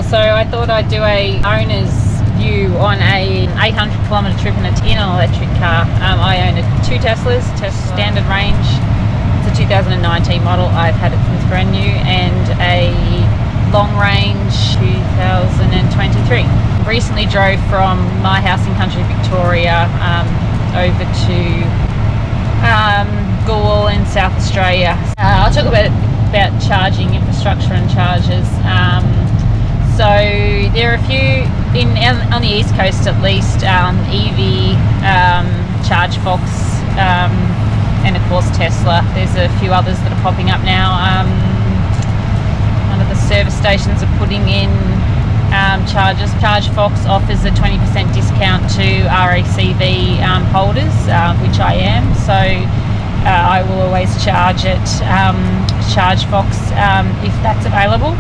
So I thought I'd do a owner's view on a 800-kilometre trip in an electric car. I own two Teslas, standard range. It's a 2019 model. I've had it since brand new, and a long range 2023. Recently drove from my house in country Victoria over to Goolwa in South Australia. I'll talk about charging infrastructure and chargers. So there are a few on the east coast at least, EV, chargefox, and of course Tesla. There's a few others that are popping up now. One of the service stations are putting in charges. chargefox offers a 20% discount to RACV holders, which I am, so I will always charge at chargefox if that's available.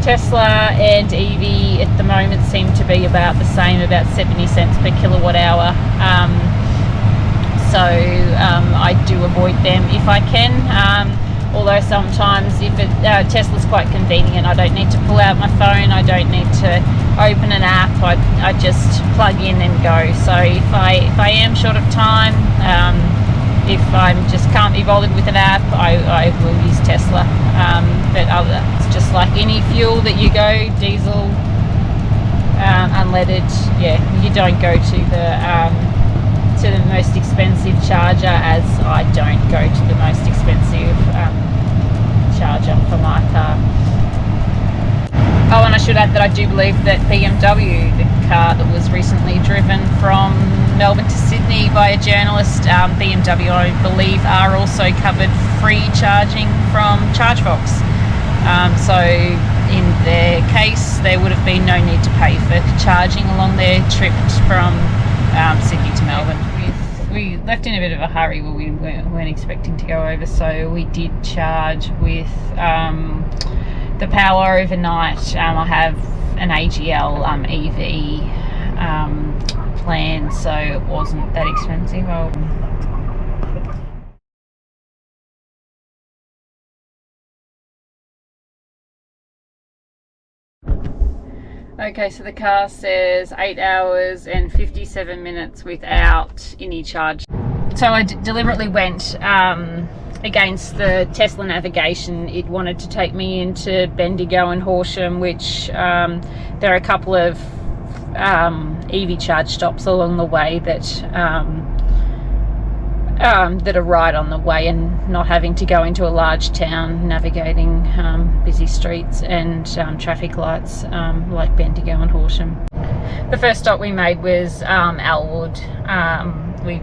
Tesla and EV at the moment seem to be about the same, about 70 cents per kilowatt hour. So I do avoid them if I can. Although sometimes if Tesla's quite convenient, I don't need to pull out my phone, I don't need to open an app, I just plug in and go. So if I am short of time, if I just can't be bothered with an app, I will use Tesla. But it's just like any fuel that you go, diesel, unleaded, yeah, you don't go to the most expensive charger, as I don't go to the most expensive charger for my car. Oh, and I should add that I do believe that BMW, the car that was recently driven from Melbourne to Sydney by a journalist, BMW, I believe, are also covered free charging from chargefox. So in their case, there would have been no need to pay for charging along their trip from Sydney to Melbourne. We left in a bit of a hurry, but we weren't expecting to go over, so we did charge with the power overnight. I have an AGL EV plan, so it wasn't that expensive. Okay, so the car says 8 hours and 57 minutes without any charge. So I deliberately went against the Tesla navigation. It wanted to take me into Bendigo and Horsham, which there are a couple of EV charge stops along the way that are right on the way, and not having to go into a large town navigating busy streets and traffic lights like Bendigo and Horsham. The first stop we made was Elwood. We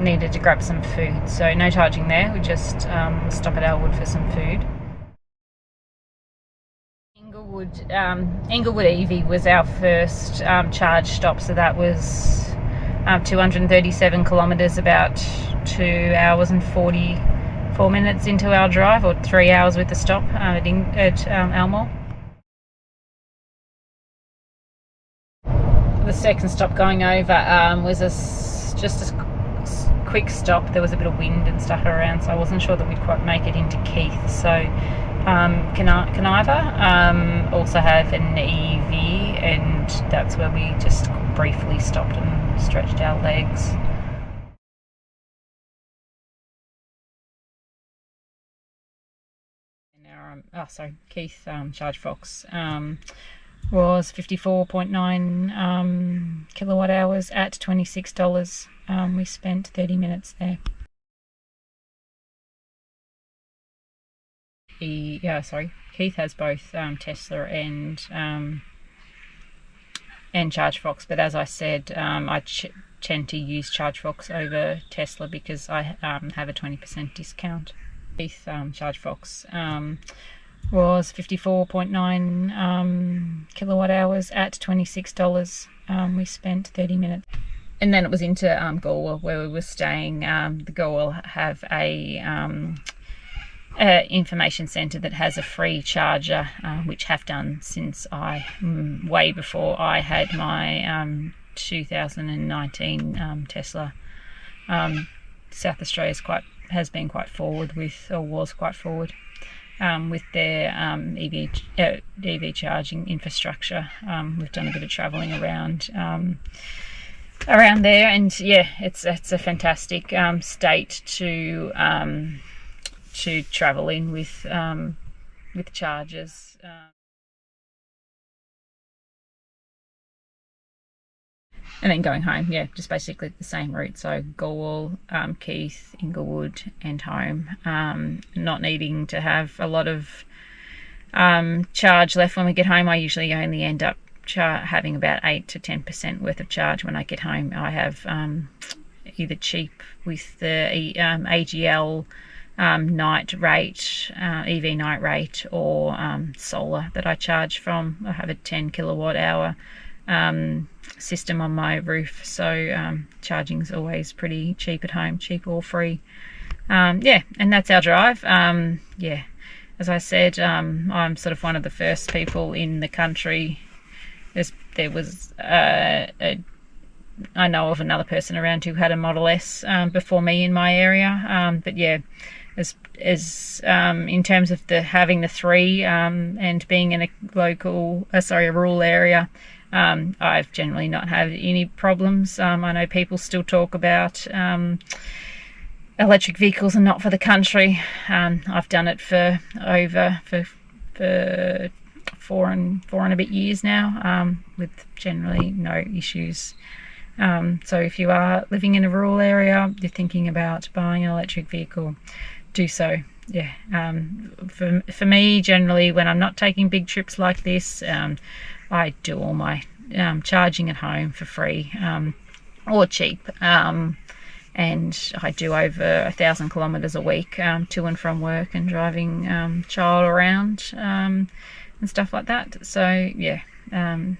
needed to grab some food, so no charging there. We just stop at Elwood for some food. Inglewood EV was our first charge stop, so that was 237 kilometres, about 2 hours and 44 minutes into our drive, or 3 hours with the stop at Elmore. The second stop going over was just a quick stop. There was a bit of wind and stuff around, so I wasn't sure that we'd quite make it into Keith. So Caniva also have an EV, and that's where we just briefly stopped and stretched our legs. Keith chargefox was 54.9 kilowatt hours at $26. We spent 30 minutes there. Keith has both Tesla and chargefox, but as I said, I tend to use chargefox over Tesla because I have a 20% discount. Keith chargefox was 54.9 kilowatt hours at $26. We spent 30 minutes. And then it was into Goolwa, where we were staying. The Goolwa have a information centre that has a free charger, which have done since way before I had my 2019 Tesla. South Australia has been quite forward with, or was quite forward. with their EV charging infrastructure. We've done a bit of travelling around there, and yeah, it's a fantastic state to travel in with chargers. And then going home, yeah, just basically the same route. So Goolwa, Keith, Inglewood, and home. Not needing to have a lot of charge left when we get home. I usually only end up having about 8 to 10% worth of charge when I get home. I have either cheap with the AGL night rate, EV night rate, or solar that I charge from. I have a 10 kilowatt hour system on my roof, so charging is always pretty cheap at home, cheap or free. Yeah, and that's our drive. Yeah, as I said, I'm sort of one of the first people in the country. There was I know of another person around who had a Model S before me in my area, but yeah, as in terms of having the 3 and being in a rural area, I've generally not had any problems. I know people still talk about electric vehicles are not for the country. I've done it for 4 and a bit years now, with generally no issues. So if you are living in a rural area, you're thinking about buying an electric vehicle, do so. Yeah. For me, generally, when I'm not taking big trips like this, I do all my charging at home for free or cheap, and I do over 1,000 kilometres a week to and from work, and driving child around and stuff like that. So yeah, I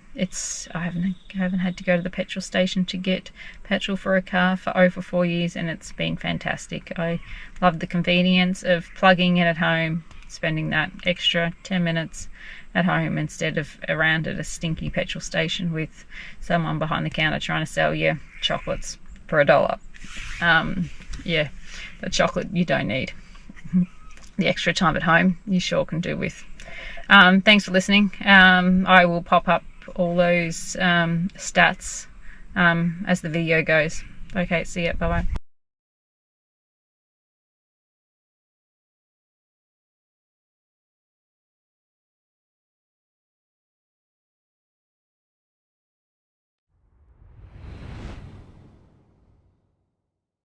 haven't had to go to the petrol station to get petrol for a car for over 4 years, and it's been fantastic. I love the convenience of plugging in at home, spending that extra 10 minutes at home instead of around at a stinky petrol station with someone behind the counter trying to sell you chocolates for $1. Yeah, the chocolate you don't need. The extra time at home you sure can do with. Thanks for listening. I will pop up all those stats as the video goes. Okay, see ya. Bye bye.